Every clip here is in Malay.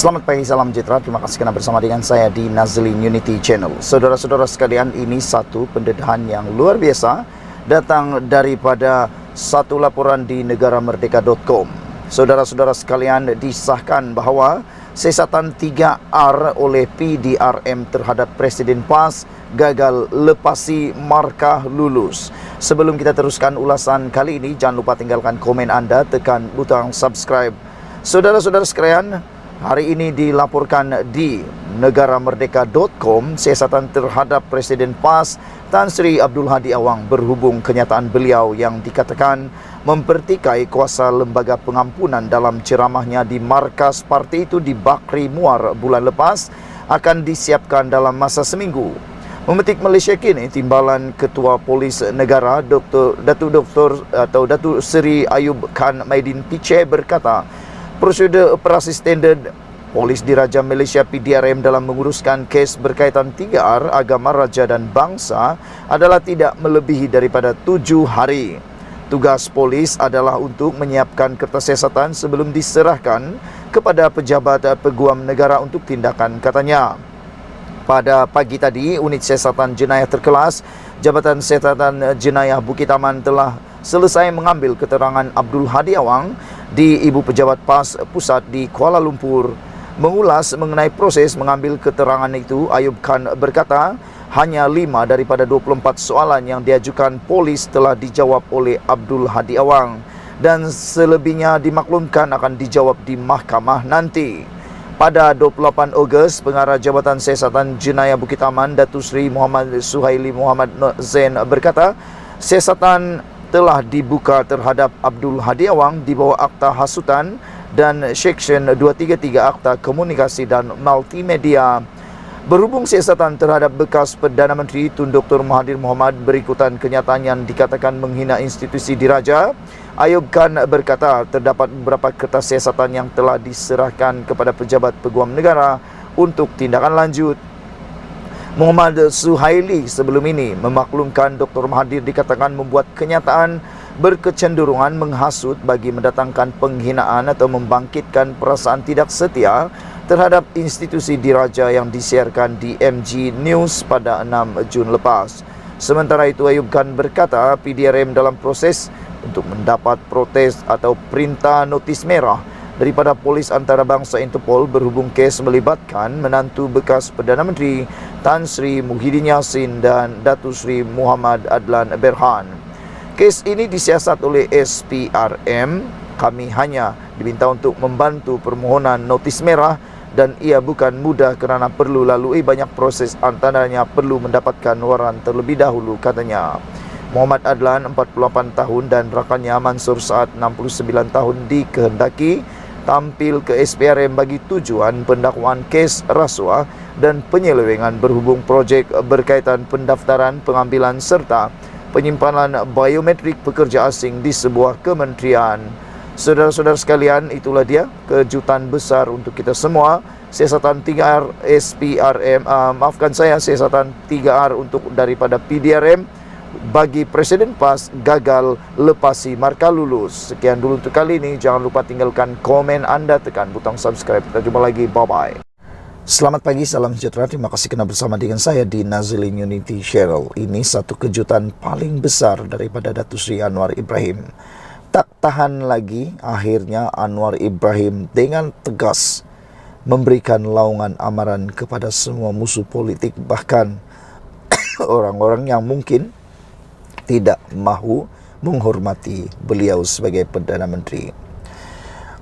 Selamat pagi, salam sejahtera. Terima kasih kerana bersama dengan saya di Nazlin Unity Channel. Saudara-saudara sekalian, ini satu pendedahan yang luar biasa datang daripada satu laporan di negaramerdeka.com. Saudara-saudara sekalian, disahkan bahawa siasatan 3R oleh PDRM terhadap Presiden PAS gagal lepasi markah lulus. Sebelum kita teruskan ulasan kali ini, jangan lupa tinggalkan komen anda, tekan butang subscribe. Saudara-saudara sekalian, hari ini dilaporkan di negaramerdeka.com siasatan terhadap Presiden PAS Tan Sri Abdul Hadi Awang berhubung kenyataan beliau yang dikatakan mempertikai kuasa lembaga pengampunan dalam ceramahnya di markas parti itu di Bakri Muar bulan lepas akan disiapkan dalam masa seminggu. Memetik Malaysia kini, Timbalan Ketua Polis Negara Datuk Seri Ayub Khan Maidin Piche berkata, prosedur operasi standard Polis Diraja Malaysia PDRM dalam menguruskan kes berkaitan 3R agama, raja dan bangsa adalah tidak melebihi daripada 7 hari. Tugas polis adalah untuk menyiapkan kertas siasatan sebelum diserahkan kepada pejabat peguam negara untuk tindakan, katanya. Pada pagi tadi, unit siasatan jenayah terkelas Jabatan Siasatan Jenayah Bukit Aman telah selesai mengambil keterangan Abdul Hadi Awang di Ibu Pejabat PAS Pusat di Kuala Lumpur. Mengulas mengenai proses mengambil keterangan itu, Ayub Khan berkata hanya 5 daripada 24 soalan yang diajukan polis telah dijawab oleh Abdul Hadi Awang dan selebihnya dimaklumkan akan dijawab di mahkamah nanti. Pada 28 Ogos, Pengarah Jabatan Siasatan Jenayah Bukit Aman, Datuk Seri Muhammad Suhaili Muhammad Zain berkata, siasatan telah dibuka terhadap Abdul Hadi Awang di bawah Akta Hasutan dan Seksyen 233 Akta Komunikasi dan Multimedia. Berhubung siasatan terhadap bekas Perdana Menteri Tun Dr. Mahathir Mohamad berikutan kenyataan yang dikatakan menghina institusi diraja, Ayub Khan berkata terdapat beberapa kertas siasatan yang telah diserahkan kepada pejabat peguam negara untuk tindakan lanjut. Muhammad Suhaili sebelum ini memaklumkan Dr. Mahathir dikatakan membuat kenyataan berkecenderungan menghasut bagi mendatangkan penghinaan atau membangkitkan perasaan tidak setia terhadap institusi diraja yang disiarkan di MG News pada 6 Jun lepas. Sementara itu, Ayub Khan berkata PDRM dalam proses untuk mendapat protes atau perintah notis merah daripada Polis Antarabangsa Interpol berhubung kes melibatkan menantu bekas Perdana Menteri Tan Sri Muhyiddin Yassin dan Datuk Sri Muhammad Adlan Berhan. Kes ini disiasat oleh SPRM. Kami hanya diminta untuk membantu permohonan notis merah dan ia bukan mudah kerana perlu lalui banyak proses, antaranya perlu mendapatkan waran terlebih dahulu, katanya. Muhammad Adlan 48 tahun dan rakannya Mansur Saad 69 tahun dikehendaki tampil ke SPRM bagi tujuan pendakwaan kes rasuah dan penyelewengan berhubung projek berkaitan pendaftaran, pengambilan serta penyimpanan biometrik pekerja asing di sebuah kementerian. Saudara-saudara sekalian, itulah dia kejutan besar untuk kita semua. Siasatan 3R SPRM, siasatan 3R untuk daripada PDRM bagi Presiden PAS gagal lepasi markah lulus. Sekian dulu untuk kali ini. Jangan lupa tinggalkan komen anda, tekan butang subscribe. Kita jumpa lagi. Bye-bye. Selamat pagi, salam sejahtera. Terima kasih kerana bersama dengan saya di Nazlin Unity Channel. Ini satu kejutan paling besar daripada Datuk Seri Anwar Ibrahim. Tak tahan lagi, akhirnya Anwar Ibrahim dengan tegas memberikan laungan amaran kepada semua musuh politik, bahkan orang-orang yang mungkin tidak mahu menghormati beliau sebagai Perdana Menteri.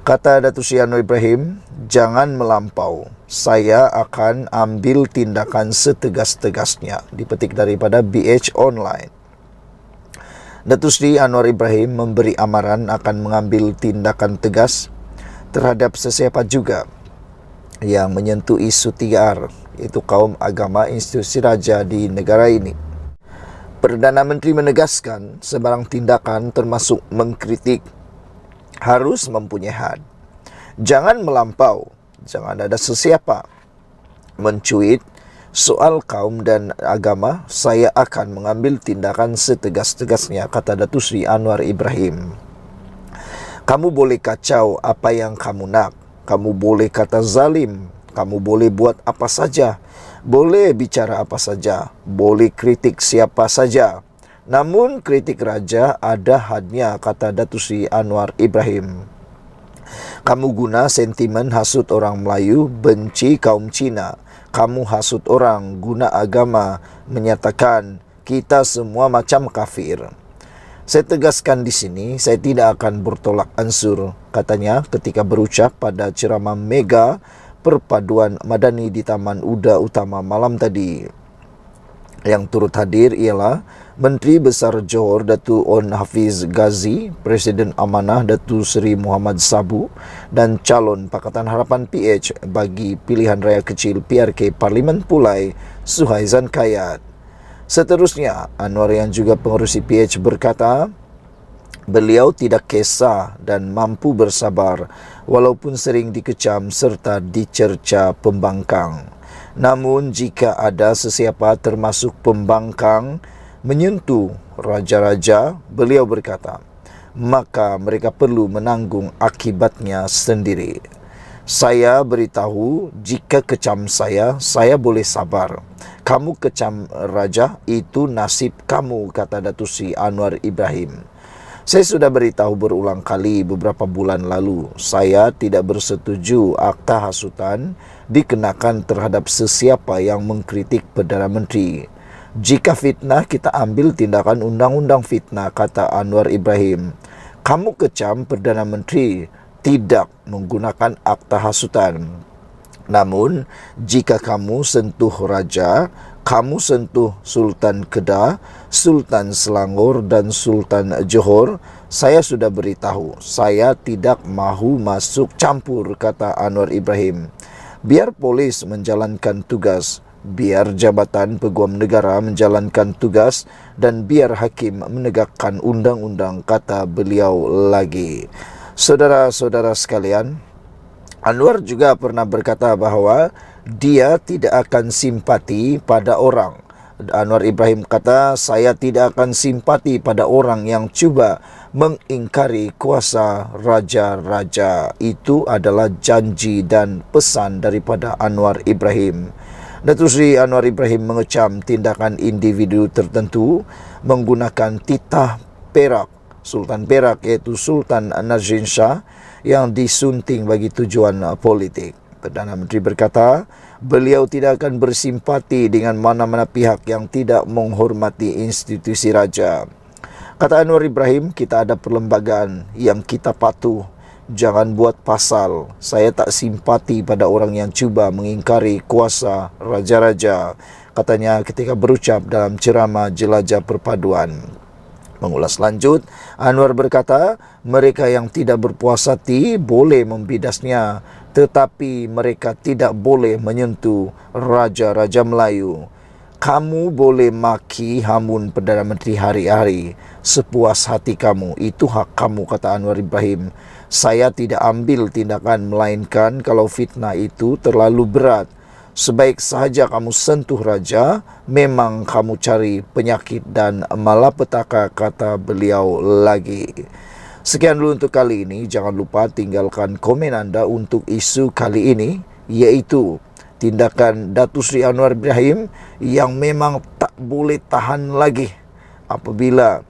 Kata Datuk Seri Anwar Ibrahim, jangan melampau, saya akan ambil tindakan setegas-tegasnya. Dipetik daripada BH Online. Datuk Seri Anwar Ibrahim memberi amaran akan mengambil tindakan tegas terhadap sesiapa juga yang menyentuh isu 3R, iaitu kaum agama, institusi raja di negara ini. Perdana Menteri menegaskan sebarang tindakan termasuk mengkritik harus mempunyai had. Jangan melampau, jangan ada sesiapa mencuit soal kaum dan agama, saya akan mengambil tindakan setegas-tegasnya, kata Datuk Seri Anwar Ibrahim. Kamu boleh kacau apa yang kamu nak, kamu boleh kata zalim, kamu boleh buat apa saja, boleh bicara apa saja, boleh kritik siapa saja. Namun kritik raja ada hadnya, kata Datuk Seri Anwar Ibrahim. Kamu guna sentimen hasut orang Melayu, benci kaum Cina. Kamu hasut orang guna agama, menyatakan kita semua macam kafir. Saya tegaskan di sini, saya tidak akan bertolak ansur, katanya ketika berucap pada ceramah mega perpaduan madani di Taman Uda Utama malam tadi. Yang turut hadir ialah Menteri Besar Johor Datuk On Hafiz Ghazi, Presiden Amanah Datuk Seri Muhammad Sabu dan calon Pakatan Harapan PH bagi pilihan raya kecil PRK Parlimen Pulai, Suhaizan Kayat. Seterusnya, Anwar yang juga pengerusi PH berkata, beliau tidak kisah dan mampu bersabar walaupun sering dikecam serta dicerca pembangkang. Namun jika ada sesiapa termasuk pembangkang menyentuh raja-raja, beliau berkata, maka mereka perlu menanggung akibatnya sendiri. Saya beritahu, jika kecam saya boleh sabar. Kamu kecam raja, itu nasib kamu, kata Datuk Seri Anwar Ibrahim. Saya sudah beritahu berulang kali beberapa bulan lalu, saya tidak bersetuju akta hasutan dikenakan terhadap sesiapa yang mengkritik Perdana Menteri. Jika fitnah, kita ambil tindakan undang-undang fitnah, kata Anwar Ibrahim. Kamu kecam Perdana Menteri, tidak menggunakan akta hasutan. Namun, jika kamu sentuh raja, kamu sentuh Sultan Kedah, Sultan Selangor dan Sultan Johor, saya sudah beritahu, saya tidak mahu masuk campur, kata Anwar Ibrahim. Biar polis menjalankan tugas, biar Jabatan Peguam Negara menjalankan tugas, dan biar hakim menegakkan undang-undang, kata beliau lagi. Saudara-saudara sekalian, Anwar juga pernah berkata bahawa dia tidak akan simpati pada orang. Anwar Ibrahim kata, saya tidak akan simpati pada orang yang cuba mengingkari kuasa raja-raja. Itu adalah janji dan pesan daripada Anwar Ibrahim. Datuk Seri Anwar Ibrahim mengecam tindakan individu tertentu menggunakan titah perak Sultan Perak, iaitu Sultan Nazrin Shah, yang disunting bagi tujuan politik. Perdana Menteri berkata, beliau tidak akan bersimpati dengan mana-mana pihak yang tidak menghormati institusi raja. Kata Anwar Ibrahim, kita ada perlembagaan yang kita patuh. Jangan buat pasal. Saya tak simpati pada orang yang cuba mengingkari kuasa raja-raja, katanya ketika berucap dalam ceramah jelajah perpaduan. Mengulas lanjut, Anwar berkata, mereka yang tidak berpuas hati boleh membidasnya, tetapi mereka tidak boleh menyentuh raja-raja Melayu. Kamu boleh maki hamun Perdana Menteri hari-hari sepuas hati kamu, itu hak kamu, kata Anwar Ibrahim. Saya tidak ambil tindakan melainkan kalau fitnah itu terlalu berat. Sebaik sahaja kamu sentuh raja, memang kamu cari penyakit dan malapetaka, kata beliau lagi. Sekian dulu untuk kali ini. Jangan lupa tinggalkan komen anda untuk isu kali ini, yaitu tindakan Datuk Seri Anwar Ibrahim yang memang tak boleh tahan lagi apabila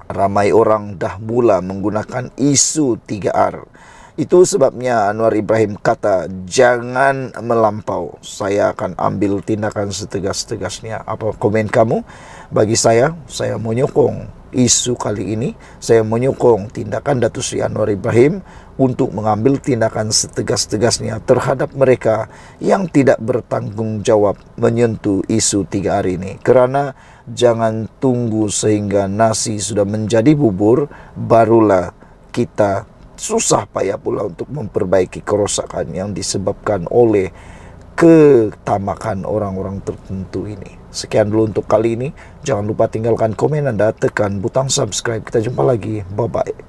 ramai orang dah mula menggunakan isu 3R. Itu sebabnya Anwar Ibrahim kata, jangan melampau. Saya akan ambil tindakan setegas-tegasnya. Apa komen kamu? Bagi saya menyokong isu kali ini. Saya menyokong tindakan Datuk Seri Anwar Ibrahim untuk mengambil tindakan setegas-tegasnya terhadap mereka yang tidak bertanggungjawab menyentuh isu 3R ini. Kerana jangan tunggu sehingga nasi sudah menjadi bubur, barulah kita susah payah pula untuk memperbaiki kerosakan yang disebabkan oleh ketamakan orang-orang tertentu ini. Sekian dulu untuk kali ini. Jangan lupa tinggalkan komen anda, tekan butang subscribe. Kita jumpa lagi. Bye-bye.